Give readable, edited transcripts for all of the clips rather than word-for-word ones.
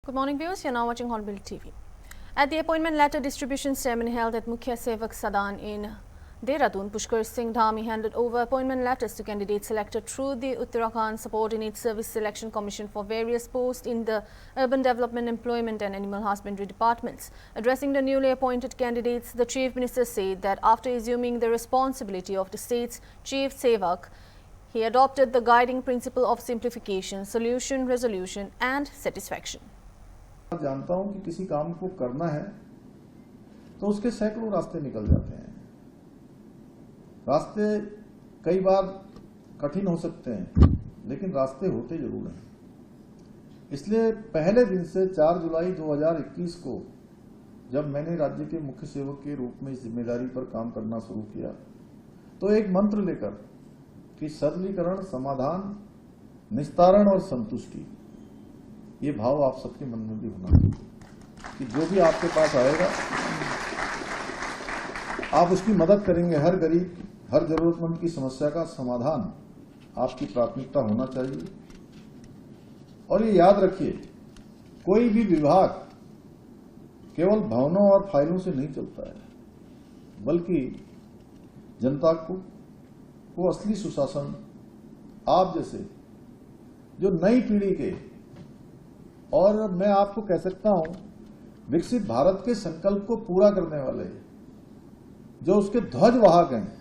Good morning viewers, you are now watching Hornbill TV. At the appointment letter distribution ceremony held at Mukhya Sevak Sadan in Dehradun, Pushkar Singh Dhami handed over appointment letters to candidates selected through the Uttarakhand Subordinate Service Selection Commission for various posts in the Urban Development, Employment and Animal Husbandry departments. Addressing the newly appointed candidates, the Chief Minister said that after assuming the responsibility of the state's Chief Sevak, he adopted the guiding principle of simplification, solution, resolution and satisfaction. जानता हूं कि किसी काम को करना है तो उसके सैकड़ों रास्ते निकल जाते हैं। रास्ते कई बार कठिन हो सकते हैं, लेकिन रास्ते होते जरूर हैं। इसलिए पहले दिन से 4 जुलाई 2021 को जब मैंने राज्य के मुख्य सेवक के रूप में इस जिम्मेदारी पर काम करना शुरू किया, तो एक मंत्र लेकर कि सरलीकरण, समाधान, निस्तारण और संतुष्टि, ये भाव आप सबके मन में भी होना चाहिए कि जो भी आपके पास आएगा आप उसकी मदद करेंगे। हर गरीब, हर जरूरतमंद की समस्या का समाधान आपकी प्राथमिकता होना चाहिए। और ये याद रखिए, कोई भी विभाग केवल भवनों और फाइलों से नहीं चलता है, बल्कि जनता को असली सुशासन आप जैसे जो नई पीढ़ी के, और मैं आपको कह सकता हूं विकसित भारत के संकल्प को पूरा करने वाले, जो उसके ध्वजवाहक हैं,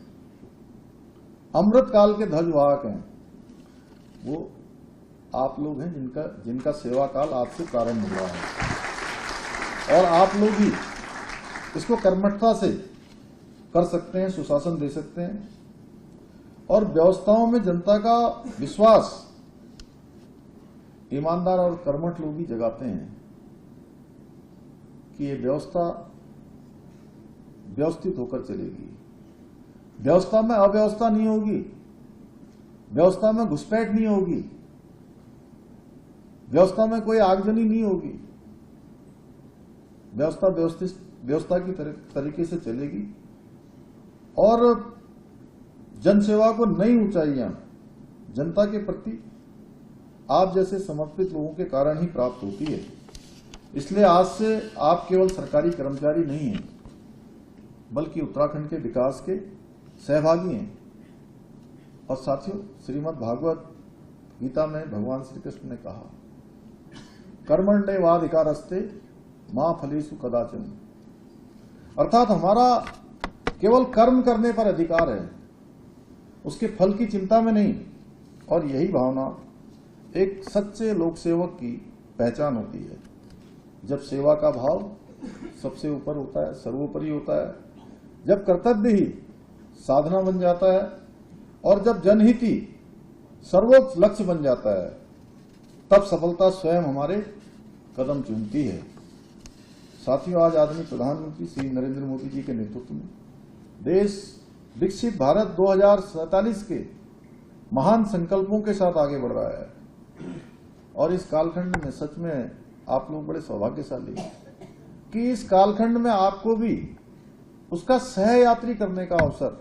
अमृत काल के ध्वजवाहक हैं, वो आप लोग हैं जिनका सेवा काल आज से प्रारंभ हुआ है। और आप लोग ही इसको कर्मठता से कर सकते हैं, सुशासन दे सकते हैं और व्यवस्थाओं में जनता का विश्वास ईमानदार और कर्मठ लोग ही जगाते हैं कि ये व्यवस्था व्यवस्थित होकर चलेगी। व्यवस्था में अव्यवस्था नहीं होगी, व्यवस्था में घुसपैठ नहीं होगी, व्यवस्था में कोई आगजनी नहीं होगी। व्यवस्था व्यवस्था की तरीके से चलेगी और जनसेवा को नई ऊंचाइयां जनता के प्रति आप जैसे समर्पित लोगों के कारण ही प्राप्त होती है। इसलिए आज से आप केवल सरकारी कर्मचारी नहीं हैं, बल्कि उत्तराखंड के विकास के सहभागी हैं। और साथियों, श्रीमद् भागवत गीता में भगवान श्री कृष्ण ने कहा, कर्मण्येवाधिकारस्ते मा फलेषु कदाचन, अर्थात हमारा केवल कर्म करने पर अधिकार है, उसके फल की चिंता में नहीं। और यही भावना एक सच्चे लोक सेवक की पहचान होती है। जब सेवा का भाव सबसे ऊपर होता है, सर्वोपरि होता है, जब कर्तव्य ही साधना बन जाता है और जब जनहित ही सर्वोच्च लक्ष्य बन जाता है, तब सफलता स्वयं हमारे कदम चूमती है। साथियों, आज आदरणीय प्रधानमंत्री श्री नरेंद्र मोदी जी के नेतृत्व में देश विकसित भारत 2047 के महान संकल्पों के साथ आगे बढ़ रहा है। और इस कालखंड में सच में आप लोग बड़े सौभाग्यशाली हैं कि इस कालखंड में आपको भी उसका सहयात्री करने का अवसर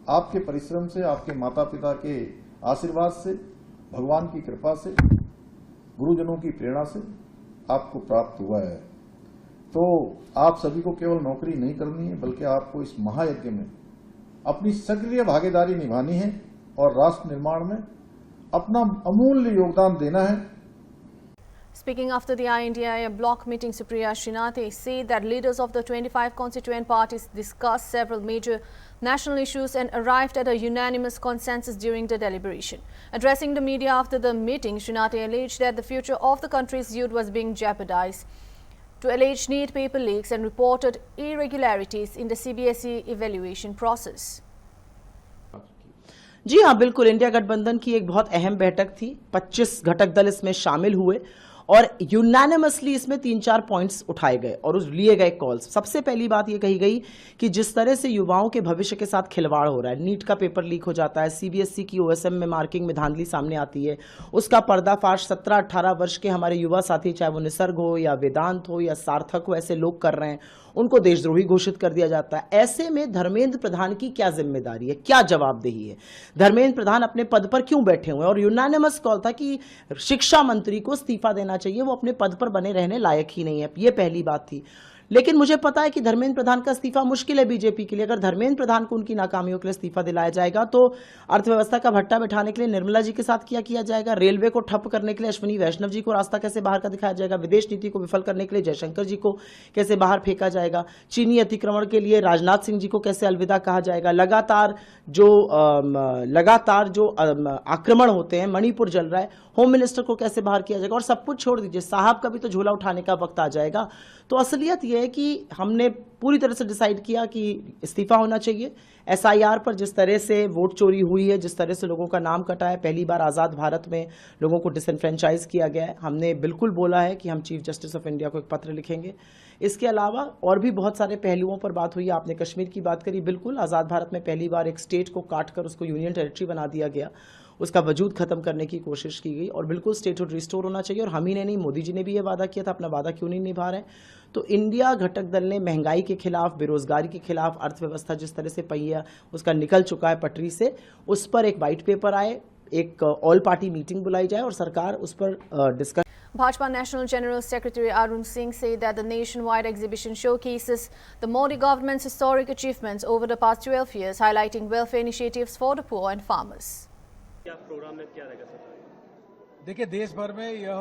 आपके परिश्रम से, आपके माता पिता के आशीर्वाद से, भगवान की कृपा से, गुरुजनों की प्रेरणा से आपको प्राप्त हुआ है। तो आप सभी को केवल नौकरी नहीं करनी है, बल्कि आपको इस महायज्ञ में अपनी सक्रिय भागीदारी निभानी है और राष्ट्र निर्माण में अपना अमूल्य योगदान देना है। Speaking after the INDIA block meeting, Supriya Srinathji said that leaders of the 25 constituent parties discussed several major national issues and arrived at a unanimous consensus during the deliberation. Addressing the media after the meeting, Srinathji alleged that the future of the country's youth was being jeopardized to alleged NEET paper leaks and reported irregularities in the CBSE evaluation process. जी हाँ, बिल्कुल। India गठबंधन की एक बहुत अहम बैठक थी। 25 घटक दल इसमें शामिल हुए और यूनानिमसली इसमें 3-4 पॉइंट्स उठाए गए और उस लिए गए कॉल्स। सबसे पहली बात ये कही गई कि जिस तरह से युवाओं के भविष्य के साथ खिलवाड़ हो रहा है, नीट का पेपर लीक हो जाता है, सीबीएसई की ओएसएम में मार्किंग में धांधली सामने आती है, उसका पर्दाफाश 17-18 वर्ष के हमारे युवा साथी, चाहे वो निसर्ग हो या वेदांत हो या सार्थक हो, ऐसे लोग कर रहे हैं, उनको देशद्रोही घोषित कर दिया जाता है। ऐसे में धर्मेंद्र प्रधान की क्या जिम्मेदारी है, क्या जवाबदेही है? धर्मेंद्र प्रधान अपने पद पर क्यों बैठे हुए हैं? और यूनानिमस कॉल था कि शिक्षा मंत्री को इस्तीफा देना चाहिए, वो अपने पद पर बने रहने लायक ही नहीं है। ये पहली बात थी। लेकिन मुझे पता है कि धर्मेंद्र प्रधान का इस्तीफा मुश्किल है बीजेपी के लिए। अगर धर्मेंद्र प्रधान को उनकी नाकामियों के लिए इस्तीफा दिलाया जाएगा तो अर्थव्यवस्था का भट्टा बिठाने के लिए निर्मला जी के साथ क्या किया जाएगा, रेलवे को ठप करने के लिए अश्विनी वैष्णव जी को रास्ता कैसे बाहर का दिखाया जाएगा, विदेश नीति को विफल करने के लिए जयशंकर जी को कैसे बाहर फेंका जाएगा, चीनी अतिक्रमण के लिए राजनाथ सिंह जी को कैसे अलविदा कहा जाएगा, लगातार जो आक्रमण होते हैं, मणिपुर जल रहा है, होम मिनिस्टर को कैसे बाहर किया जाएगा, और सब कुछ छोड़ दीजिए, साहब का भी तो झोला उठाने का वक्त आ जाएगा। तो असलियत यह है कि हमने पूरी तरह से डिसाइड किया कि इस्तीफा होना चाहिए। एसआईआर पर जिस तरह से वोट चोरी हुई है, जिस तरह से लोगों का नाम कटा है, पहली बार आज़ाद भारत में लोगों को डिसएनफ्रेंचाइज किया गया है, हमने बिल्कुल बोला है कि हम चीफ जस्टिस ऑफ इंडिया को एक पत्र लिखेंगे। इसके अलावा और भी बहुत सारे पहलुओं पर बात हुई। आपने कश्मीर की बात करी, बिल्कुल आज़ाद भारत में पहली बार एक स्टेट को काट कर उसको यूनियन टेरिटरी बना दिया गया, उसका वजूद खत्म करने की कोशिश की गई, और बिल्कुल स्टेटहुड रिस्टोर होना चाहिए। और हम ही ने नहीं, मोदी जी ने भी ये वादा किया था, अपना वादा क्यों नहीं निभा रहे। तो इंडिया घटक दल ने महंगाई के खिलाफ, बेरोजगारी के खिलाफ, अर्थव्यवस्था जिस तरह से पहिया उसका निकल चुका है पटरी से, उस पर एक वाइट पेपर आए, एक ऑल पार्टी मीटिंग बुलाई जाए और सरकार उस पर discuss. Bhajpa National General Secretary Arun Singh said that the nationwide exhibition showcases the Modi government's historic achievements over the past 12 years, highlighting welfare initiatives for the poor and farmers. क्या programme में क्या रहेगा sir? देखिए, देश भर में यह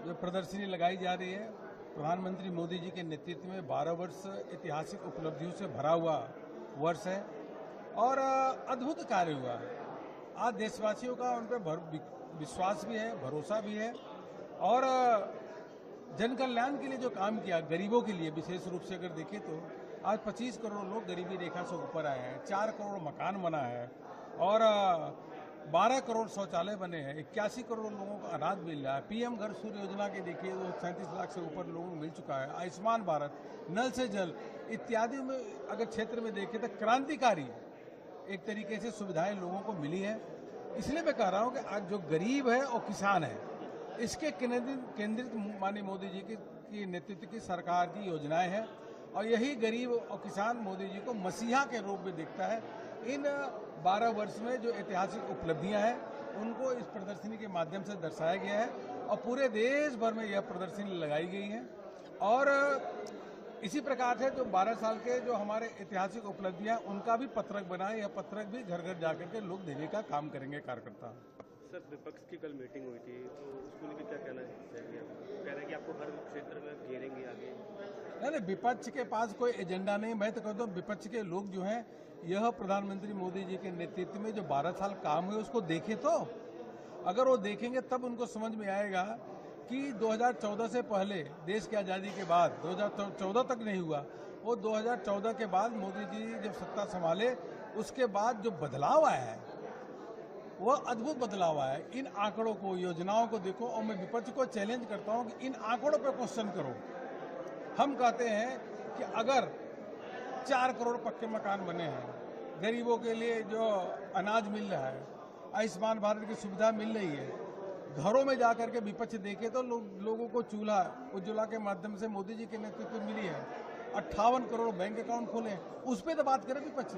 जो प्रदर्शनी लगाई जा रही है, प्रधानमंत्री मोदी जी के नेतृत्व में 12 वर्ष ऐतिहासिक उपलब्धियों से भरा हुआ वर्ष है और अद्भुत कार्य हुआ। आज देशवासियों का उन पर विश्वास भी है, भरोसा भी है, और जन कल्याण के लिए जो काम किया, गरीबों के लिए विशेष रूप से अगर देखें तो आज 25 करोड़ लोग गरीबी रेखा से ऊपर आए हैं, 4 करोड़ मकान बना है और 12 करोड़ शौचालय बने हैं, 81 करोड़ लोगों को अनाज मिल रहा है। पीएम घर सूर्य योजना के देखिए वो 37 लाख से ऊपर लोगों को मिल चुका है। आयुष्मान भारत, नल से जल इत्यादि में अगर क्षेत्र में देखें तो क्रांतिकारी एक तरीके से सुविधाएं लोगों को मिली है। इसलिए मैं कह रहा हूं कि आज जो गरीब है और किसान है, इसके केंद्रित माननीय मोदी जी की नेतृत्व की सरकार की योजनाएं हैं, और यही गरीब और किसान मोदी जी को मसीहा के रूप में देखता है। इन 12 वर्ष में जो ऐतिहासिक उपलब्धियां हैं उनको इस प्रदर्शनी के माध्यम से दर्शाया गया है, और पूरे देश भर में यह प्रदर्शनी लगाई गई है। और इसी प्रकार से जो 12 साल के जो हमारे ऐतिहासिक उपलब्धियां, उनका भी पत्रक बनाए, यह पत्रक भी घर घर जाकर के लोग देने का काम करेंगे कार्यकर्ता। सर, विपक्ष की कल मीटिंग हुई थी, तो उसको लेकर क्या कहना चाहिए? कह रहे हैं कि आपको हर क्षेत्र में घेरेंगे आगे। नहीं, विपक्ष के पास कोई एजेंडा नहीं। मैं तो कहता हूँ विपक्ष के लोग जो हैं, यह प्रधानमंत्री मोदी जी के नेतृत्व में जो 12 साल काम हुए उसको देखें। तो अगर वो देखेंगे तब उनको समझ में आएगा कि 2014 से पहले, देश की आज़ादी के बाद, 2014 तक नहीं हुआ, वो 2014 के बाद मोदी जी जब सत्ता संभाले उसके बाद जो बदलाव आया है वह अद्भुत बदलाव आया है। इन आंकड़ों को, योजनाओं को देखो, और मैं विपक्ष को चैलेंज करता हूं कि इन आंकड़ों पर क्वेश्चन करो। हम कहते हैं कि अगर 4 करोड़ पक्के मकान बने हैं, गरीबों के लिए जो अनाज मिल रहा है, आयुष्मान भारत की सुविधा मिल रही है, घरों में जाकर के विपक्ष देखे तो लोगों को चूल्हा उज्ज्वला के माध्यम से मोदी जी के नेतृत्व में मिली है, 58 करोड़ बैंक अकाउंट खोले, उस पर तो बात करें विपक्ष।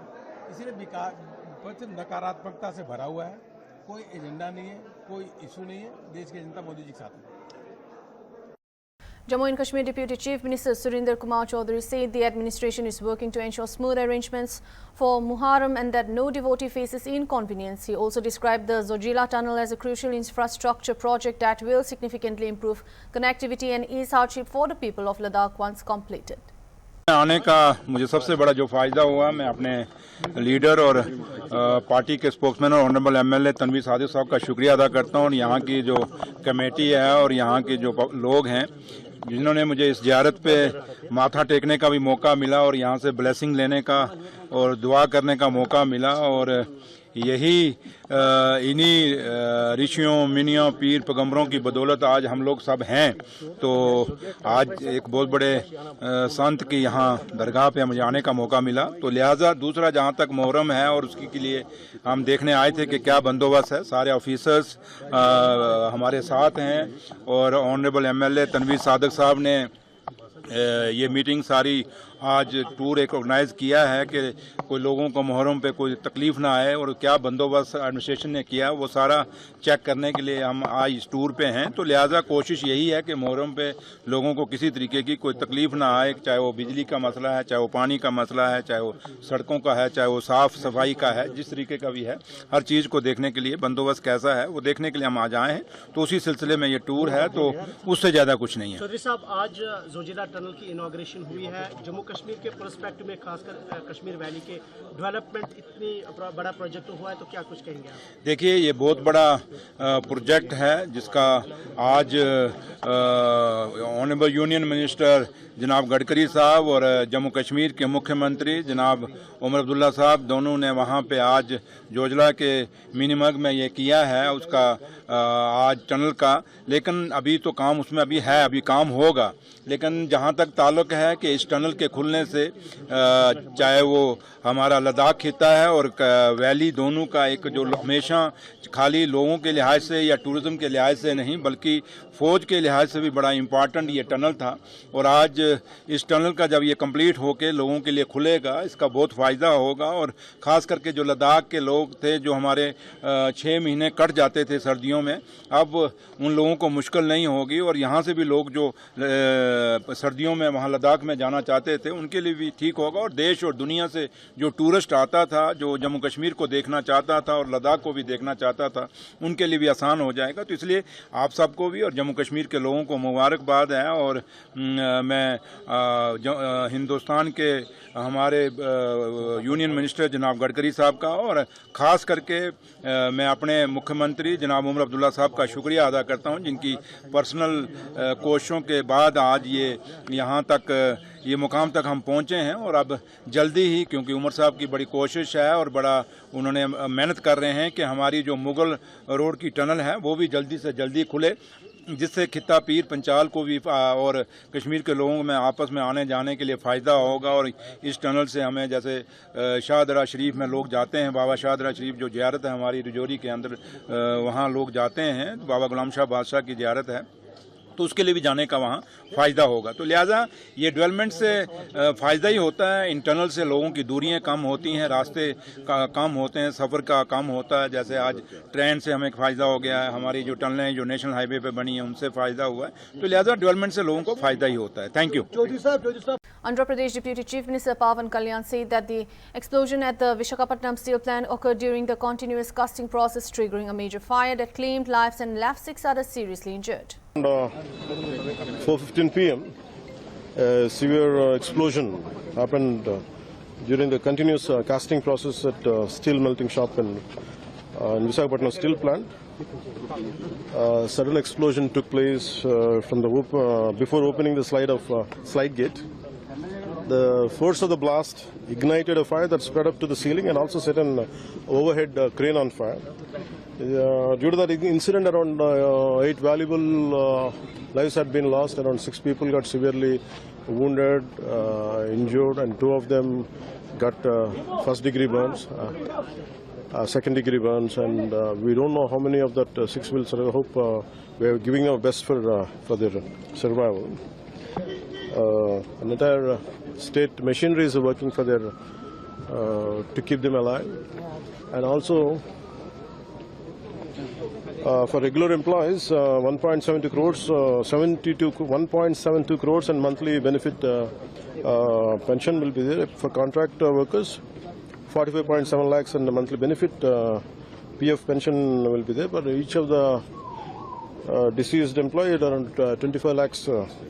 इसीलिए विपक्ष नकारात्मकता से भरा हुआ है, कोई एजेंडा नहीं है, कोई इशू नहीं है, देश की जनता मोदी जी के साथ है। Jammu and Kashmir Deputy Chief Minister Surinder Kumar Chaudhary said the administration is working to ensure smooth arrangements for Muharram and that no devotee faces inconvenience. He also described the Zojila Tunnel as a crucial infrastructure project that will significantly improve connectivity and ease hardship for the people of Ladakh once completed. आने का मुझे सबसे बड़ा जो फायदा हुआ, मैं अपने लीडर और पार्टी के स्पोक्समैन और ऑनरेबल एमएलए तनवीर सादिक साहब का शुक्रिया अदा करता हूं, और यहाँ की जो कमेटी है और यहाँ के जो लोग हैं जिन्होंने मुझे इस ज़ियारत पे माथा टेकने का भी मौका मिला और यहाँ से ब्लेसिंग लेने का और दुआ करने का मौका मिला। और यही इन्हीं ऋषियों, मुनियों, पीर पैगंबरों की बदौलत आज हम लोग सब हैं। तो आज एक बहुत बड़े संत की यहाँ दरगाह पे मुझे आने का मौका मिला। तो लिहाजा दूसरा, जहाँ तक मुहर्रम है और उसके लिए हम देखने आए थे कि क्या बंदोबस्त है, सारे ऑफिसर्स हमारे साथ हैं और ऑनरेबल एमएलए तनवीर सादिक साहब ने ये मीटिंग सारी आज टूर एक ऑर्गेनाइज किया है कि कोई लोगों को मुहर्रम पे कोई तकलीफ ना आए और क्या बंदोबस्त एडमिनिस्ट्रेशन ने किया वो सारा चेक करने के लिए हम आज इस टूर पे हैं। तो लिहाजा कोशिश यही है कि मुहर्रम पे लोगों को किसी तरीके की कोई तकलीफ ना आए, चाहे वो बिजली का मसला है, चाहे वो पानी का मसला है, चाहे वो सड़कों का है, चाहे वो साफ सफाई का है, जिस तरीके का भी है हर चीज़ को देखने के लिए बंदोबस्त कैसा है वो देखने के लिए हम आज आए हैं। तो उसी सिलसिले में ये टूर है, तो उससे ज़्यादा कुछ नहीं है। चौधरी साहब, आज जोजिला टनल की इनॉग्रेशन हुई है। जम्मू कश्मीर के प्रोस्पेक्ट में खासकर कश्मीर वैली के डेवलपमेंट इतनी बड़ा प्रोजेक्ट हुआ है, तो क्या कुछ कहेंगे आप? देखिए, ये बहुत बड़ा प्रोजेक्ट है जिसका आज ऑनरेबल यूनियन मिनिस्टर जनाब गडकरी साहब और जम्मू कश्मीर के मुख्यमंत्री जनाब उमर अब्दुल्ला साहब दोनों ने वहाँ पे आज जोजिला के मिनीमग में ये किया है उसका आज टनल का। लेकिन अभी तो काम उसमें अभी है, अभी काम होगा। लेकिन जहाँ तक ताल्लुक है कि इस टनल के खुलने से चाहे वो हमारा लद्दाख खिता है और वैली दोनों का एक जो हमेशा खाली लोगों के लिहाज से या टूरिज्म के लिहाज से नहीं बल्कि फ़ौज के लिहाज से भी बड़ा इम्पॉर्टेंट ये टनल था। और आज इस टनल का जब ये कंप्लीट होके लोगों के लिए खुलेगा इसका बहुत फ़ायदा होगा। और ख़ास करके जो लद्दाख के लोग थे जो हमारे 6 महीने कट जाते थे सर्दियों में, अब उन लोगों को मुश्किल नहीं होगी। और यहाँ से भी लोग जो सर्दियों में वहाँ लद्दाख में जाना चाहते थे उनके लिए भी ठीक होगा। और देश और दुनिया से जो टूरिस्ट आता था, जो जम्मू कश्मीर को देखना चाहता था और लद्दाख को भी देखना चाहता था, उनके लिए भी आसान हो जाएगा। तो इसलिए आप सबको भी और जम्मू कश्मीर के लोगों को मुबारकबाद है। और मैं हिंदुस्तान के हमारे यूनियन मिनिस्टर जनाब गडकरी साहब का और ख़ास करके मैं अपने मुख्यमंत्री जनाब उमर अब्दुल्ला साहब का शुक्रिया अदा करता हूं जिनकी पर्सनल कोशिशों के बाद आज ये यहाँ तक ये मुकाम तक हम पहुँचे हैं। और अब जल्दी ही, क्योंकि उमर साहब की बड़ी कोशिश है और बड़ा उन्होंने मेहनत कर रहे हैं कि हमारी जो मुगल रोड की टनल है वो भी जल्दी से जल्दी खुले, जिससे खिता पीर पंचाल को भी और कश्मीर के लोगों में आपस में आने जाने के लिए फ़ायदा होगा। और इस टनल से हमें जैसे शाहदरा शरीफ में लोग जाते हैं, बाबा शाहदरा शरीफ जो ज़ियारत है हमारी रजौरी के अंदर, वहाँ लोग जाते हैं, बाबा गुलाम शाह बादशाह की ज़ियारत है, तो उसके लिए भी जाने का वहाँ फ़ायदा होगा। तो लिहाजा ये डेवलपमेंट से फ़ायदा ही होता है। इन टनल से लोगों की दूरियां कम होती हैं, रास्ते का कम होते हैं, सफ़र का कम होता है। जैसे आज ट्रेन से हमें फ़ायदा हो गया है, हमारी जो टनलें जो नेशनल हाईवे पे बनी हैं उनसे फ़ायदा हुआ है। तो लिहाजा डेवलपमेंट से लोगों को फ़ायदा ही होता है। Thank you. Andhra Pradesh Deputy Chief Minister Pawan Kalyan said that the explosion at the Visakhapatnam steel plant occurred during the continuous casting process, triggering a major fire that claimed lives and left 6 others seriously injured. Around 4:15 p.m., a severe explosion happened during the continuous casting process at steel melting shop in Visakhapatnam steel plant. Sudden explosion took place from the before opening the slide gate. The force of the blast ignited a fire that spread up to the ceiling and also set an overhead crane on fire. Due to that incident, around 8 valuable lives had been lost. Around 6 people got severely wounded, injured, and 2 of them got first-degree burns, second-degree burns, and we don't know how many of that 6 will survive. I hope we are giving our best for their survival. An entire state machinery is working for to keep them alive, and also for regular employees, 1.72 crores, 1.72 crores and monthly benefit pension will be there. For contract workers, 45.7 lakhs and the monthly benefit PF pension will be there. But each of the deceased employee around 25 lakhs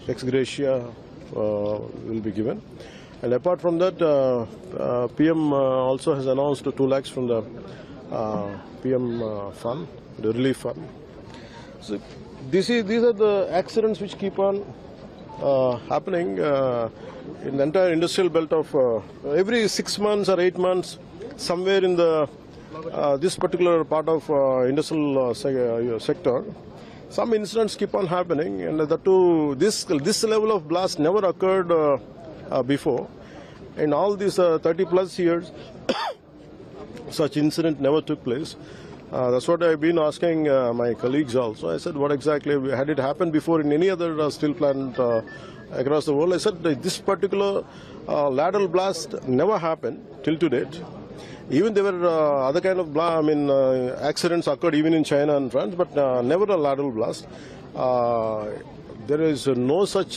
ex gratia will be given. And apart from that, PM also has announced 2 lakhs from the PM fund, the relief fund. So these are the accidents which keep on happening in the entire industrial belt of every 6 months or 8 months, somewhere in the this particular part of industrial sector. Some incidents keep on happening, and that too, this level of blast never occurred before. In all these 30 plus years, such incident never took place. That's what I've been asking my colleagues also. I said, what exactly, had it happened before in any other steel plant across the world? I said, this particular lateral blast never happened till to date. Even there were other kind of accidents occurred even in China and France, but never a lateral blast. There is no such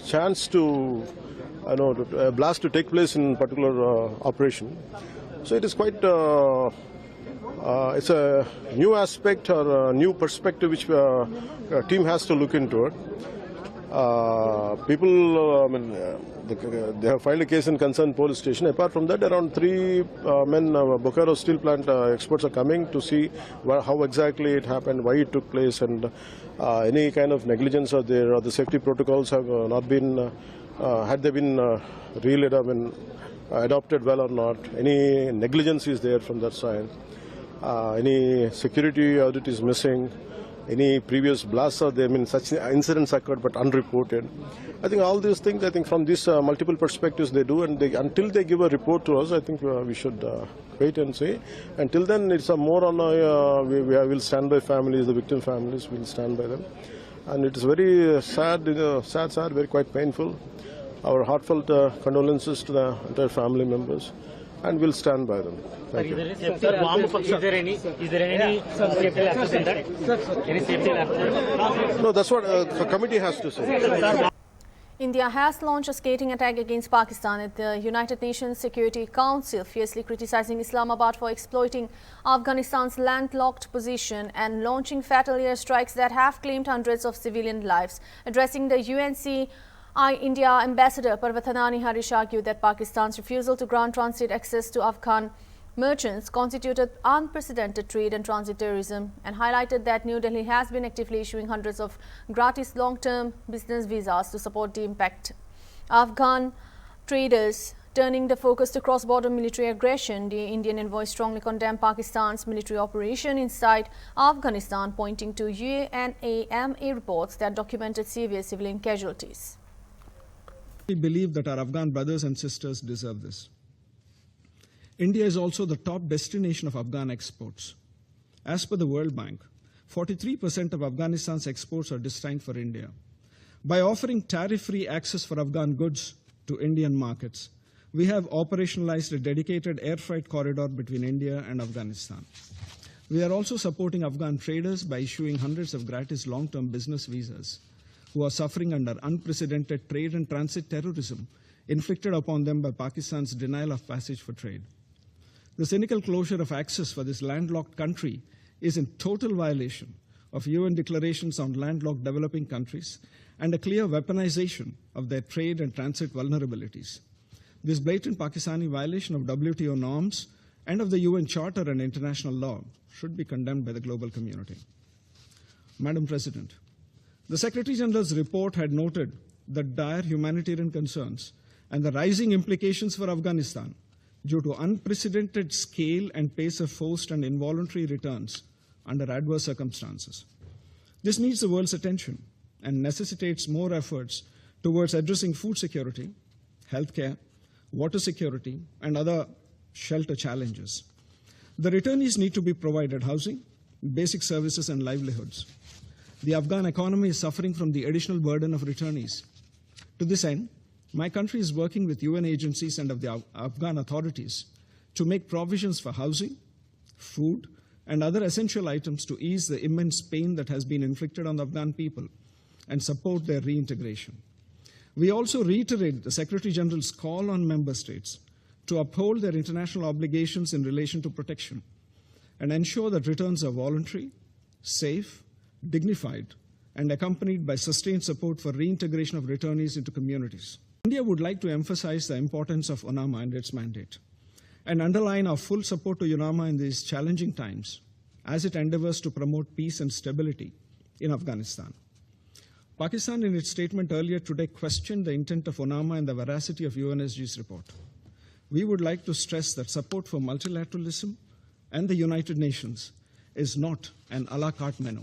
chance to, a blast to take place in particular operation. So it is quite, it's a new aspect or a new perspective which a team has to look into it. People, they have filed a case in concerned police station. Apart from that, around 3 men, Bokaro steel plant experts are coming to see how exactly it happened, why it took place, and any kind of negligence are there, or the safety protocols have not been, had they been really, adopted well or not. Any negligence is there from that side. Any security audit is missing. Any previous blasts are there. Such incidents occurred but unreported. I think all these things, from these multiple perspectives they do, and until they give a report to us, I think we should wait and see. Until then, it's more on we will stand by families, the victim families, we'll stand by them. And it is very sad, sad, very quite painful. Our heartfelt condolences to the entire family members, and we'll stand by them. Thank you. Is there any safety lapses in that? Any safety lapses? No, that's what the committee has to say. India has launched a scathing attack against Pakistan at the United Nations Security Council, fiercely criticizing Islamabad for exploiting Afghanistan's landlocked position and launching fatal airstrikes that have claimed hundreds of civilian lives. Addressing the India ambassador Parvathanani Harish argued that Pakistan's refusal to grant transit access to Afghan merchants constituted unprecedented trade and transit terrorism, and highlighted that New Delhi has been actively issuing hundreds of gratis long-term business visas to support the impact Afghan traders, turning the focus to cross-border military aggression. The Indian envoy strongly condemned Pakistan's military operation inside Afghanistan, pointing to UNAMA reports that documented severe civilian casualties. We believe that our Afghan brothers and sisters deserve this. India is also the top destination of Afghan exports. As per the World Bank, 43% of Afghanistan's exports are destined for India. By offering tariff-free access for Afghan goods to Indian markets, we have operationalized a dedicated air freight corridor between India and Afghanistan. We are also supporting Afghan traders by issuing hundreds of gratis long-term business visas who are suffering under unprecedented trade and transit terrorism inflicted upon them by Pakistan's denial of passage for trade. The cynical closure of access for this landlocked country is in total violation of UN declarations on landlocked developing countries and a clear weaponization of their trade and transit vulnerabilities. This blatant Pakistani violation of WTO norms and of the UN Charter and international law should be condemned by the global community. Madam President, the Secretary General's report had noted the dire humanitarian concerns and the rising implications for Afghanistan due to unprecedented scale and pace of forced and involuntary returns under adverse circumstances. This needs the world's attention and necessitates more efforts towards addressing food security, healthcare, water security, and other shelter challenges. The returnees need to be provided housing, basic services, and livelihoods. The Afghan economy is suffering from the additional burden of returnees. To this end, my country is working with UN agencies and of the Afghan authorities to make provisions for housing, food, and other essential items to ease the immense pain that has been inflicted on the Afghan people and support their reintegration. We also reiterate the Secretary General's call on member states to uphold their international obligations in relation to protection and ensure that returns are voluntary, safe, dignified, and accompanied by sustained support for reintegration of returnees into communities. India would like to emphasize the importance of UNAMA and its mandate and underline our full support to UNAMA in these challenging times as it endeavors to promote peace and stability in Afghanistan. Pakistan, in its statement earlier today, questioned the intent of UNAMA and the veracity of UNSG's report. We would like to stress that support for multilateralism and the United Nations is not an a la carte menu.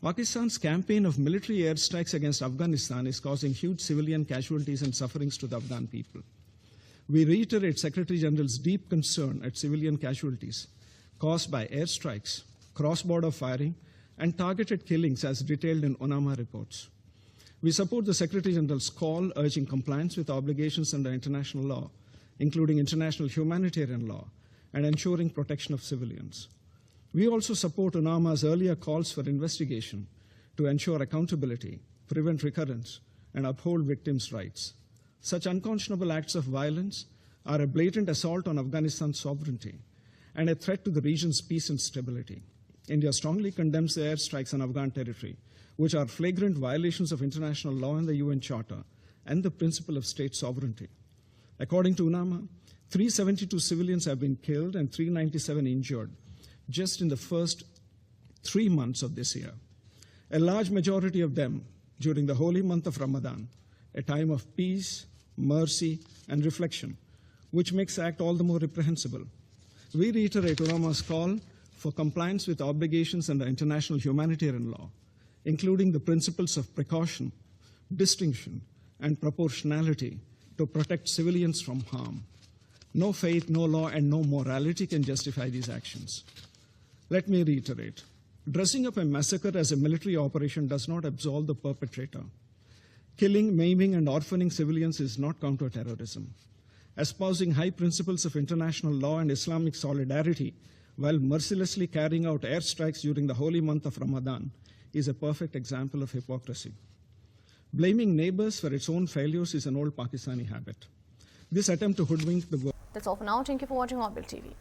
Pakistan's campaign of military airstrikes against Afghanistan is causing huge civilian casualties and sufferings to the Afghan people. We reiterate Secretary General's deep concern at civilian casualties caused by airstrikes, cross-border firing, and targeted killings as detailed in UNAMA reports. We support the Secretary General's call urging compliance with obligations under international law, including international humanitarian law, and ensuring protection of civilians. We also support UNAMA's earlier calls for investigation to ensure accountability, prevent recurrence, and uphold victims' rights. Such unconscionable acts of violence are a blatant assault on Afghanistan's sovereignty and a threat to the region's peace and stability. India strongly condemns the airstrikes on Afghan territory, which are flagrant violations of international law and the UN Charter and the principle of state sovereignty. According to UNAMA, 372 civilians have been killed and 397 injured just in the first 3 months of this year. A large majority of them during the holy month of Ramadan, a time of peace, mercy, and reflection, which makes the act all the more reprehensible. We reiterate UNAMA's call for compliance with obligations under international humanitarian law, including the principles of precaution, distinction, and proportionality to protect civilians from harm. No faith, no law, and no morality can justify these actions. Let me reiterate. Dressing up a massacre as a military operation does not absolve the perpetrator. Killing, maiming, and orphaning civilians is not counterterrorism. Espousing high principles of international law and Islamic solidarity while mercilessly carrying out airstrikes during the holy month of Ramadan is a perfect example of hypocrisy. Blaming neighbors for its own failures is an old Pakistani habit. This attempt to hoodwink the world. That's all for now. Thank you for watching Hornbill TV.